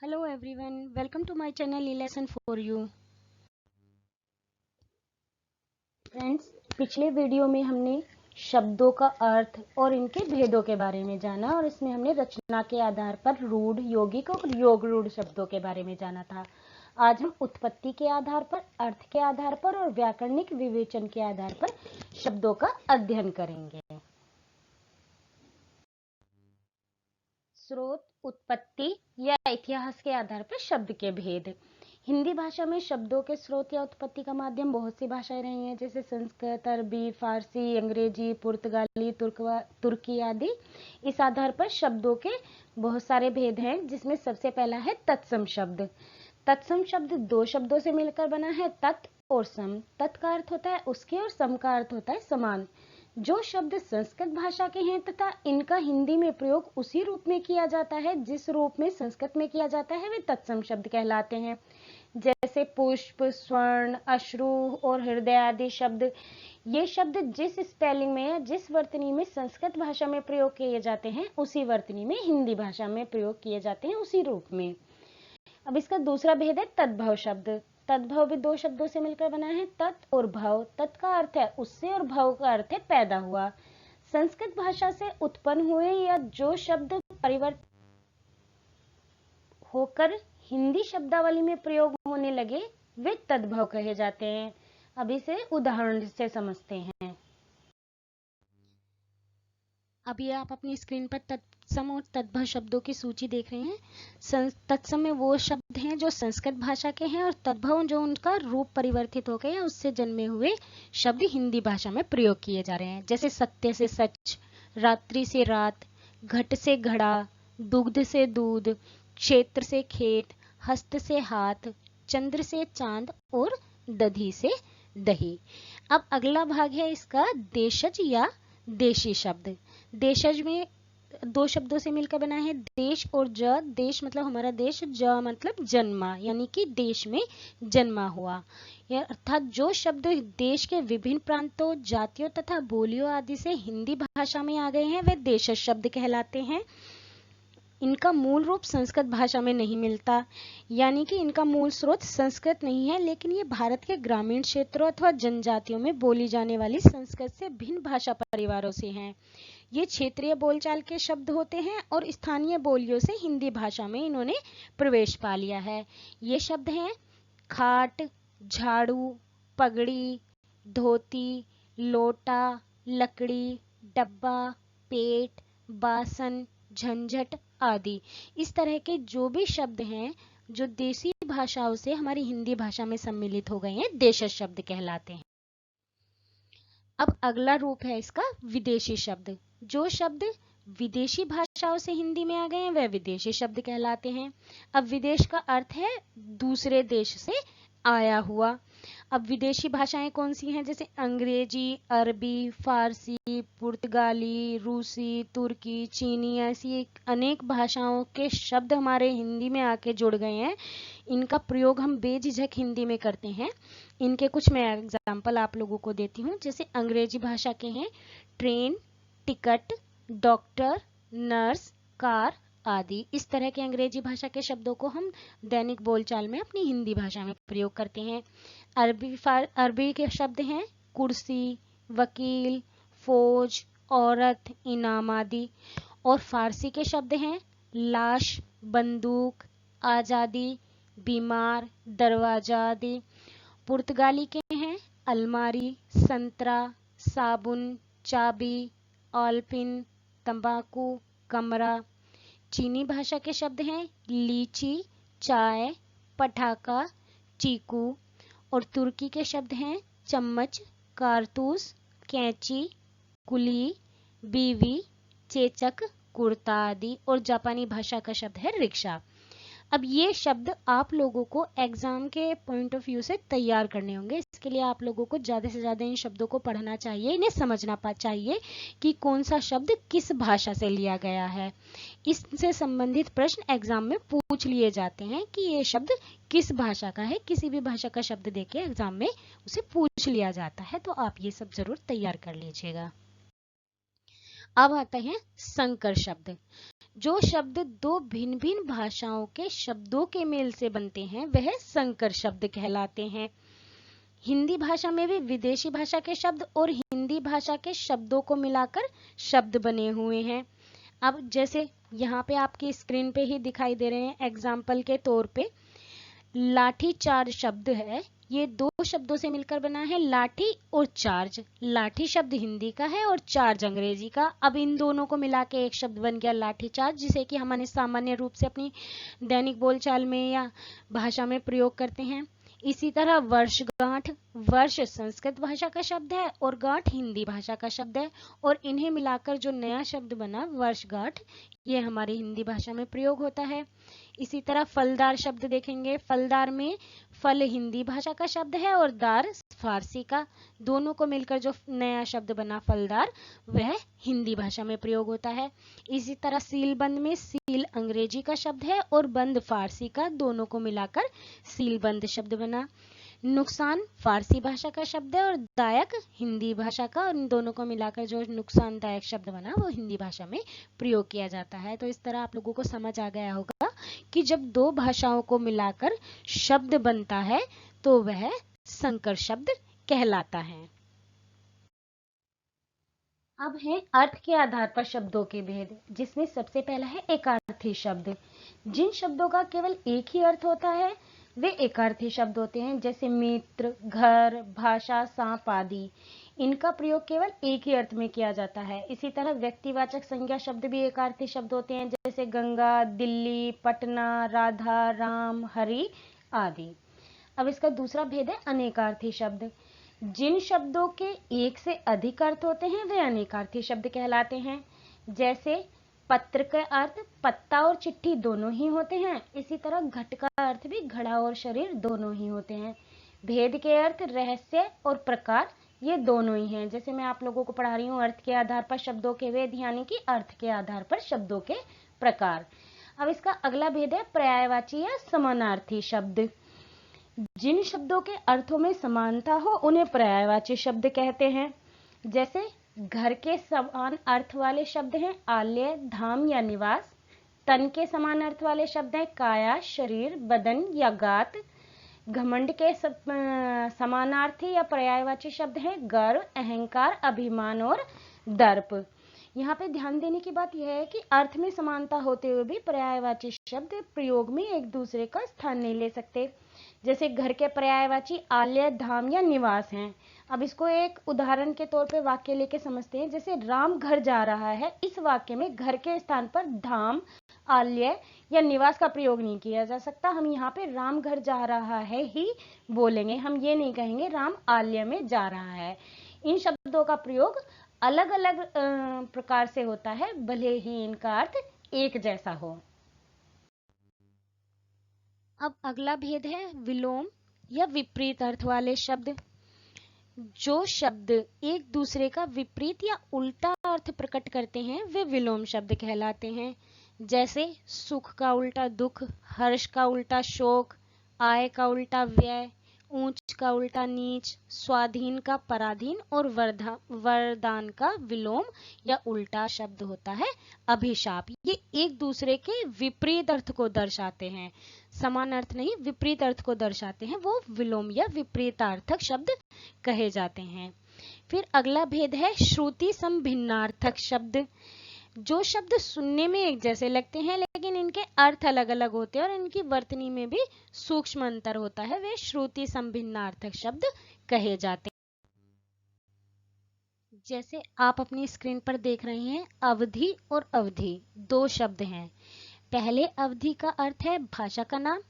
Hello everyone, welcome to my channel E-Lesson for You। Friends, पिछले video में हमने शब्दों का अर्थ और इनके भेदों के बारे में जाना और इसमें हमने रचना के आधार पर रूढ़, यौगिक और योग रूढ़ शब्दों के बारे में जाना था। आज हम उत्पत्ति के आधार पर, अर्थ के आधार पर और व्याकरणिक विवेचन के आधार पर शब्दों का अध्ययन करेंगे। स्रोत, उत्पत्ति या इतिहास के आधार पर शब्द के भेद। हिंदी भाषा में शब्दों के स्रोत या उत्पत्ति का माध्यम बहुत सी भाषाएं रही हैं, जैसे संस्कृत, अरबी, फारसी, अंग्रेजी, पुर्तगाली, तुर्की आदि। इस आधार पर शब्दों के बहुत सारे भेद हैं, जिसमें सबसे पहला है तत्सम शब्द। तत्सम शब्द दो शब्दों से मिलकर बना है, तत् और सम। तत् का अर्थ होता है उसके और सम का अर्थ होता है समान। जो शब्द संस्कृत भाषा के हैं तथा इनका हिंदी में प्रयोग उसी रूप में किया जाता है जिस रूप में संस्कृत में किया जाता है, वे तत्सम शब्द कहलाते हैं। जैसे पुष्प, स्वर्ण, अश्रु और हृदय आदि शब्द। ये शब्द जिस स्पेलिंग में या जिस वर्तनी में संस्कृत भाषा में प्रयोग किए जाते हैं, उसी वर्तनी में हिंदी भाषा में प्रयोग किए जाते हैं, उसी रूप में। अब इसका दूसरा भेद है तद्भव शब्द। तद्भव भी दो शब्दों से मिलकर बना है, तत् और भव। तत् का अर्थ है उससे और भव का अर्थ है पैदा हुआ। संस्कृत भाषा से उत्पन्न हुए या जो शब्द परिवर्तित होकर हिंदी शब्दावली में प्रयोग होने लगे, वे तद्भव कहे जाते हैं। अब इसे उदाहरण से समझते हैं। अभी आप अपनी स्क्रीन पर तत्सम और तद्भव शब्दों की सूची देख रहे हैं। तत्सम में वो शब्द हैं जो संस्कृत भाषा के हैं और तद्भव जो उनका रूप परिवर्तित हो गए उससे जन्मे हुए शब्द हिंदी भाषा में प्रयोग किए जा रहे हैं। जैसे सत्य से सच, रात्रि से रात, घट से घड़ा, दुग्ध से दूध, क्षेत्र से खेत, हस्त से हाथ, चंद्र से चांद और दधी से दही। अब अगला भाग है इसका देशज या देशी शब्द। देशज में दो शब्दों से मिलकर बना है, देश और ज। देश मतलब हमारा देश, ज मतलब जन्मा, यानी कि देश में जन्मा हुआ। अर्थात जो शब्द देश के विभिन्न प्रांतों, जातियों तथा बोलियों आदि से हिंदी भाषा में आ गए हैं, वे देशज शब्द कहलाते हैं। इनका मूल रूप संस्कृत भाषा में नहीं मिलता, यानी कि इनका मूल स्रोत संस्कृत नहीं है, लेकिन ये भारत के ग्रामीण क्षेत्रों अथवा जनजातियों में बोली जाने वाली संस्कृत से भिन्न भाषा परिवारों से हैं। ये क्षेत्रीय बोलचाल के शब्द होते हैं और स्थानीय बोलियों से हिंदी भाषा में इन्होंने प्रवेश पा लिया है। ये शब्द हैं खाट, झाड़ू, पगड़ी, धोती, लोटा, लकड़ी, डब्बा, पेट, बासन, झंझट आदि। इस तरह के जो भी शब्द हैं जो देसी भाषाओं से हमारी हिंदी भाषा में सम्मिलित हो गए हैं, देशज शब्द कहलाते हैं। अब अगला रूप है इसका विदेशी शब्द। जो शब्द विदेशी भाषाओं से हिंदी में आ गए हैं, वह विदेशी शब्द कहलाते हैं। अब विदेश का अर्थ है दूसरे देश से आया हुआ। अब विदेशी भाषाएं कौन सी हैं? जैसे अंग्रेजी, अरबी, फारसी, पुर्तगाली, रूसी, तुर्की, चीनी, ऐसी अनेक भाषाओं के शब्द हमारे हिंदी में आके जुड़ गए हैं। इनका प्रयोग हम बेझिझक हिंदी में करते हैं। इनके कुछ मैं एग्जाम्पल आप लोगों को देती हूँ। जैसे अंग्रेजी भाषा के हैं train, ticket, doctor, nurse, car आदि। इस तरह के अंग्रेजी भाषा के शब्दों को हम दैनिक बोलचाल में अपनी हिंदी भाषा में प्रयोग करते हैं। अरबी के शब्द हैं कुर्सी, वकील, फौज, औरत, इनाम आदि। और फारसी के शब्द हैं लाश, बंदूक, आजादी, बीमार, दरवाजा आदि। पुर्तगाली के हैं अलमारी, संतरा, साबुन, चाबी, ऑलपिन, तंबाकू, कमरा। चीनी भाषा के शब्द हैं लीची, चाय, पटाखा, चीकू। और तुर्की के शब्द हैं चम्मच, कारतूस, कैंची, कुली, बीवी, चेचक, कुर्ता आदि। और जापानी भाषा का शब्द है रिक्शा। अब ये शब्द आप लोगों को एग्जाम के पॉइंट ऑफ व्यू से तैयार करने होंगे। इसके लिए आप लोगों को ज्यादा से ज्यादा इन शब्दों को पढ़ना चाहिए, इन्हें समझना चाहिए कि कौन सा शब्द किस भाषा से लिया गया है। इससे संबंधित प्रश्न एग्जाम में पूछ लिए जाते हैं कि ये शब्द किस भाषा का है। किसी भी भाषा का शब्द देके एग्जाम में उसे पूछ लिया जाता है, तो आप ये सब जरूर तैयार कर लीजिएगा। अब आते हैं संकर शब्द। जो शब्द दो भिन्न भिन्न भाषाओं के शब्दों के मेल से बनते हैं वह संकर शब्द कहलाते हैं। हिंदी भाषा में भी विदेशी भाषा के शब्द और हिंदी भाषा के शब्दों को मिलाकर शब्द बने हुए हैं। अब जैसे यहाँ पे आपकी स्क्रीन पे ही दिखाई दे रहे हैं, एग्जाम्पल के तौर पे लाठी चार्ज शब्द है, ये दो शब्दों से मिलकर बना है, लाठी और चार्ज। लाठी शब्द हिंदी का है और चार्ज अंग्रेजी का। अब इन दोनों को मिला के एक शब्द बन गया लाठी चार्ज, जिसे कि हम सामान्य रूप से अपनी दैनिक बोलचाल में या भाषा में प्रयोग करते हैं। इसी तरह वर्षगांठ, वर्ष संस्कृत भाषा का शब्द है और गांठ हिंदी भाषा का शब्द है, और इन्हें मिलाकर जो नया शब्द बना वर्षगांठ, ये हमारी हिंदी भाषा में प्रयोग होता है। इसी तरह फलदार शब्द देखेंगे, फलदार में फल हिंदी भाषा का शब्द है और दार फारसी का, दोनों को मिलकर जो नया शब्द बना फलदार, वह हिंदी भाषा में प्रयोग होता है। इसी तरह सीलबंद में सील अंग्रेजी का शब्द है और बंद फारसी का, दोनों को मिलाकर सीलबंद शब्द बना। नुकसान फारसी भाषा का शब्द है और दायक हिंदी भाषा का, और इन दोनों को मिलाकर जो नुकसानदायक शब्द बना वो हिंदी भाषा में प्रयोग किया जाता है। तो इस तरह आप लोगों को समझ आ गया होगा कि जब दो भाषाओं को मिलाकर शब्द बनता है तो वह संकर शब्द कहलाता है। अब है अर्थ के आधार पर शब्दों के भेद, जिसमें सबसे पहला है एकार्थी शब्द। जिन शब्दों का केवल एक ही अर्थ होता है वे एकार्थी शब्द होते हैं, जैसे मित्र, घर, भाषा, सांप आदि। इनका प्रयोग केवल एक ही अर्थ में किया जाता है। इसी तरह व्यक्तिवाचक संज्ञा शब्द भी एकार्थी शब्द होते हैं, जैसे गंगा, दिल्ली, पटना, राधा, राम, हरि आदि। अब इसका दूसरा भेद है अनेकार्थी शब्द। जिन शब्दों के एक से अधिक अर्थ होते हैं वे अनेकार्थी शब्द कहलाते हैं। जैसे पत्र का अर्थ पत्ता और चिट्ठी दोनों ही होते हैं, इसी तरह घट का अर्थ भी घड़ा और शरीर दोनों ही होते हैं। भेद के अर्थ रहस्य और प्रकार ये दोनों ही हैं। जैसे मैं आप लोगों को पढ़ा रही हूँ अर्थ के आधार पर शब्दों के भेद, यानी कि अर्थ के आधार पर शब्दों के प्रकार। अब इसका अगला भेद है पर्यायवाची या समानार्थी शब्द। जिन शब्दों के अर्थों में समानता हो उन्हें पर्यायवाची शब्द कहते हैं। जैसे घर के समान अर्थ वाले शब्द हैं आलय, धाम या निवास। तन के समान अर्थ वाले शब्द हैं काया, शरीर, बदन या गात। घमंड के समानार्थी या पर्यायवाची शब्द हैं गर्व, अहंकार, अभिमान और दर्प। यहाँ पे ध्यान देने की बात यह है कि अर्थ में समानता होते हुए भी पर्यायवाची शब्द प्रयोग में एक दूसरे का स्थान नहीं ले सकते। जैसे घर के पर्यायवाची आलय, धाम या निवास हैं। अब इसको एक उदाहरण के तौर पे वाक्य लेके समझते हैं। जैसे राम घर जा रहा है, इस वाक्य में घर के स्थान पर धाम, आलय या निवास का प्रयोग नहीं किया जा सकता। हम यहाँ पे राम घर जा रहा है ही बोलेंगे, हम ये नहीं कहेंगे राम आलय में जा रहा है। इन शब्दों का प्रयोग अलग अलग प्रकार से होता है, भले ही इनका अर्थ एक जैसा हो। अब अगला भेद है विलोम या विपरीत अर्थ वाले शब्द। जो शब्द एक दूसरे का विपरीत या उल्टा अर्थ प्रकट करते हैं वे विलोम शब्द कहलाते हैं। जैसे सुख का उल्टा दुख, हर्ष का उल्टा शोक, आय का उल्टा व्यय, ऊंच का उल्टा नीच, स्वाधीन का पराधीन और वरदान का विलोम या उल्टा शब्द होता है अभिशाप। ये एक दूसरे के विपरीत अर्थ को दर्शाते हैं, समान अर्थ नहीं विपरीत अर्थ को दर्शाते हैं, वो विलोम या विपरीतार्थक शब्द कहे जाते हैं। फिर अगला भेद है श्रुति समभिन्नार्थक शब्द। जो शब्द सुनने में एक जैसे लगते हैं लेकिन इनके अर्थ अलग अलग होते हैं और इनकी वर्तनी में भी सूक्ष्म अंतर होता है, वे श्रुति समभिन्नार्थक शब्द कहे जाते हैं। जैसे आप अपनी स्क्रीन पर देख रहे हैं अवधि और अवधि दो शब्द हैं। पहले अवधि का अर्थ है भाषा का नाम,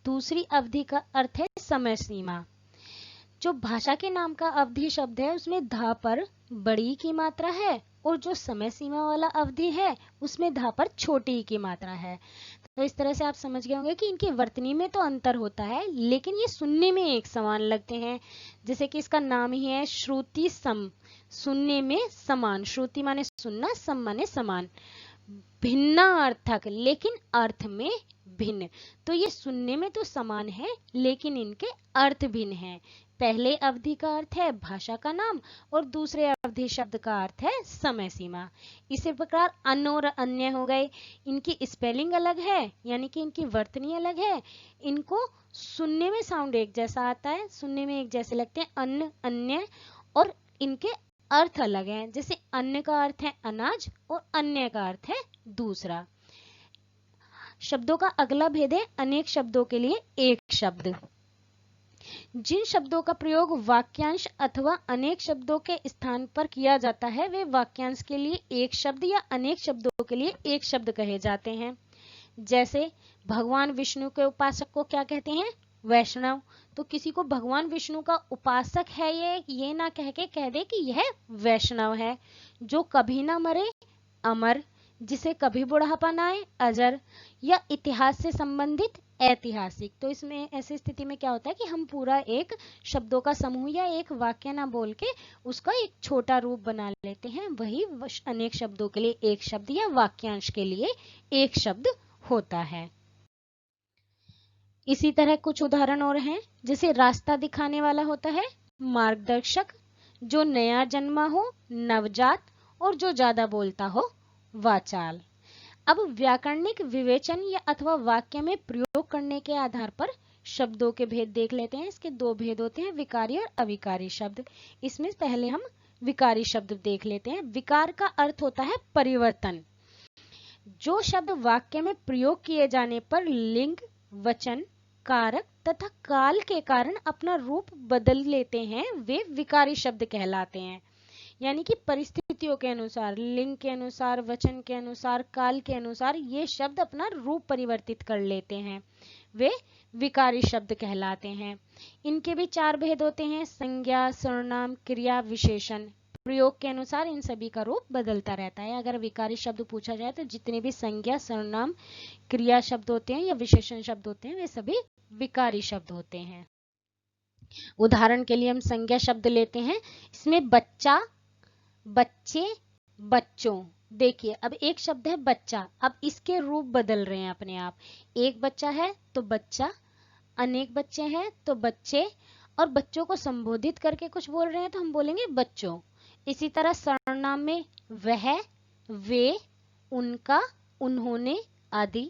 दूसरी अवधि का अर्थ है समय सीमा। जो भाषा के नाम का अवधि शब्द है उसमें धा पर बड़ी की मात्रा है और जो समय सीमा वाला अवधि है उसमें धा पर छोटी की मात्रा है। तो इस तरह से आप समझ गए होंगे कि इनकी वर्तनी में तो अंतर होता है लेकिन ये सुनने में एक समान लगते हैं। जैसे कि इसका नाम ही है श्रुति सम, सुनने में समान, श्रुति माने सुनना, सम माने समान। भिन्नार्थक लेकिन अर्थ में भिन्न, तो ये सुनने में तो समान है लेकिन इनके अर्थ भिन्न हैं। पहले अवधि का अर्थ है भाषा का नाम और दूसरे अवधि शब्द का अर्थ है समय सीमा। इसी प्रकार अन और अन्य हो गए, इनकी स्पेलिंग अलग है यानी कि इनकी वर्तनी अलग है, इनको सुनने में साउंड एक जैसा आता है, सुनने में एक जैसे लगते हैं अन्न अन्य, और इनके अर्थ अलग हैं। जैसे अन्न का अर्थ है अनाज और अन्य का अर्थ है दूसरा। शब्दों का अगला भेद है अनेक शब्दों के लिए एक शब्द। जिन शब्दों का प्रयोग वाक्यांश अथवा अनेक शब्दों के स्थान पर किया जाता है वे वाक्यांश के लिए एक शब्द या अनेक शब्दों के लिए एक शब्द कहे जाते हैं। जैसे भगवान विष्णु के उपासक को क्या कहते हैं? वैष्णव। तो किसी को भगवान विष्णु का उपासक है ये ना कह के कह दे कि यह वैष्णव है। जो कभी ना मरे अमर, जिसे कभी बुढ़ापा ना आए अजर, या इतिहास से संबंधित ऐतिहासिक। तो इसमें ऐसी स्थिति में क्या होता है कि हम पूरा एक शब्दों का समूह या एक वाक्य ना बोल के उसका एक छोटा रूप बना लेते हैं, वही अनेक शब्दों के लिए एक शब्द या वाक्यांश के लिए एक शब्द होता है। इसी तरह कुछ उदाहरण और हैं, जैसे रास्ता दिखाने वाला होता है मार्गदर्शक, जो नया जन्मा हो नवजात, और जो ज्यादा बोलता हो वाचाल। अब व्याकरणिक विवेचन या अथवा वाक्य में प्रयोग करने के आधार पर शब्दों के भेद देख लेते हैं। इसके दो भेद होते हैं, विकारी और अविकारी शब्द। इसमें पहले हम विकारी शब्द देख लेते हैं। विकार का अर्थ होता है परिवर्तन। जो शब्द वाक्य में प्रयोग किए जाने पर लिंग, वचन, कारक तथा काल के कारण अपना रूप बदल लेते हैं वे विकारी शब्द कहलाते हैं। यानी कि परिस्थितियों के अनुसार, लिंग के अनुसार, वचन के अनुसार, काल के अनुसार ये शब्द अपना रूप परिवर्तित कर लेते हैं, वे विकारी शब्द कहलाते हैं। इनके भी चार भेद होते हैं, संज्ञा, सर्वनाम, क्रिया, विशेषण। प्रयोग के अनुसार इन सभी का रूप बदलता रहता है। अगर विकारी शब्द पूछा जाए तो जितने भी संज्ञा, सर्वनाम, क्रिया शब्द होते हैं या विशेषण शब्द होते हैं वे सभी विकारी शब्द होते हैं। उदाहरण के लिए हम संज्ञा शब्द लेते हैं। इसमें बच्चा, बच्चे, बच्चों। देखिए अब एक शब्द है बच्चा, अब इसके रूप बदल रहे हैं अपने आप। एक बच्चा है तो बच्चा, अनेक बच्चे हैं तो बच्चे, और बच्चों को संबोधित करके कुछ बोल रहे हैं तो हम बोलेंगे बच्चों। इसी तरह सर्वनाम में वह, वे, उनका, उन्होंने आदि।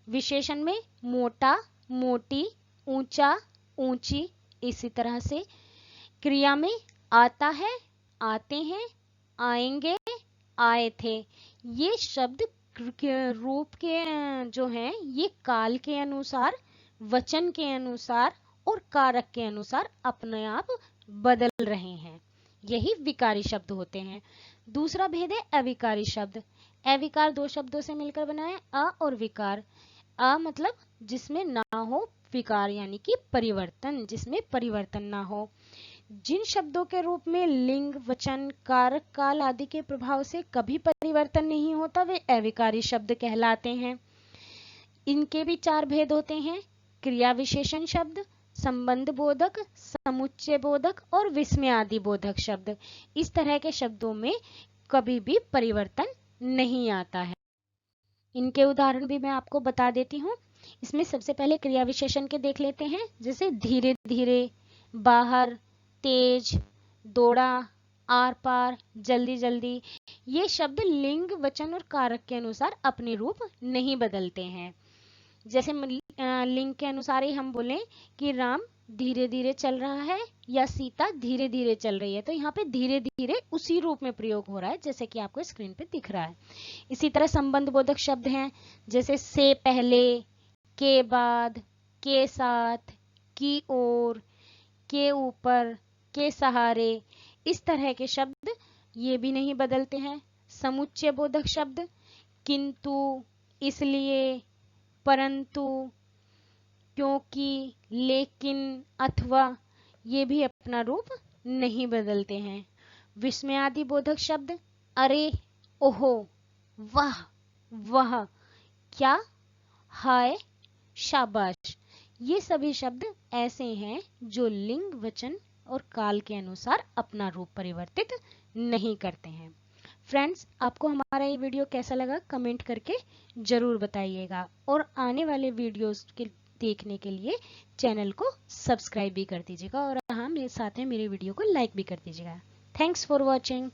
विशेषण में मोटा, मोटी, ऊंचा, ऊंची। इसी तरह से क्रिया में आता है, आते हैं, आएंगे, आए थे। ये शब्द रूप के जो हैं ये काल के अनुसार, वचन के अनुसार और कारक के अनुसार अपने आप बदल रहे हैं। यही विकारी शब्द होते हैं। दूसरा भेद है अविकारी शब्द। अविकार दो शब्दों से मिलकर बना है, अ और विकार। अ मतलब जिसमें ना हो, विकार यानी कि परिवर्तन, जिसमें परिवर्तन ना हो। जिन शब्दों के रूप में लिंग, वचन, कारक, काल आदि के प्रभाव से कभी परिवर्तन नहीं होता वे अविकारी शब्द कहलाते हैं। इनके भी चार भेद होते हैं, क्रिया विशेषण शब्द, संबंध बोधक, समुच्चय बोधक और विस्मयादि बोधक शब्द। इस तरह के शब्दों में कभी भी परिवर्तन नहीं आता है। इनके उदाहरण भी मैं आपको बता देती हूँ। इसमें सबसे पहले क्रिया विशेषण के देख लेते हैं, जैसे धीरे धीरे, बाहर, तेज, दौड़ा, आर पार, जल्दी जल्दी। ये शब्द लिंग, वचन और कारक के अनुसार अपने रूप नहीं बदलते हैं। जैसे लिंग के अनुसार ही हम बोलें कि राम धीरे धीरे चल रहा है या सीता धीरे धीरे चल रही है, तो यहाँ पे धीरे धीरे उसी रूप में प्रयोग हो रहा है जैसे कि आपको स्क्रीन पे दिख रहा है। इसी तरह संबंध बोधक शब्द हैं, जैसे से पहले, के बाद, के साथ, की ओर, के ऊपर, के सहारे। इस तरह के शब्द ये भी नहीं बदलते हैं। समुच्चय बोधक शब्द किंतु, इसलिए, परंतु, क्योंकि, लेकिन, अथवा, ये भी अपना रूप नहीं बदलते हैं। विस्मयादि बोधक शब्द अरे, ओहो, वाह, वह, क्या, हाय, शाबाश। ये सभी शब्द ऐसे हैं जो लिंग, वचन और काल के अनुसार अपना रूप परिवर्तित नहीं करते हैं। फ्रेंड्स, आपको हमारा ये वीडियो कैसा लगा कमेंट करके जरूर बताइएगा, और आने वाले वीडियोस के देखने के लिए चैनल को सब्सक्राइब भी कर दीजिएगा और हाँ, मेरे साथ में मेरे वीडियो को लाइक भी कर दीजिएगा। Thanks for watching.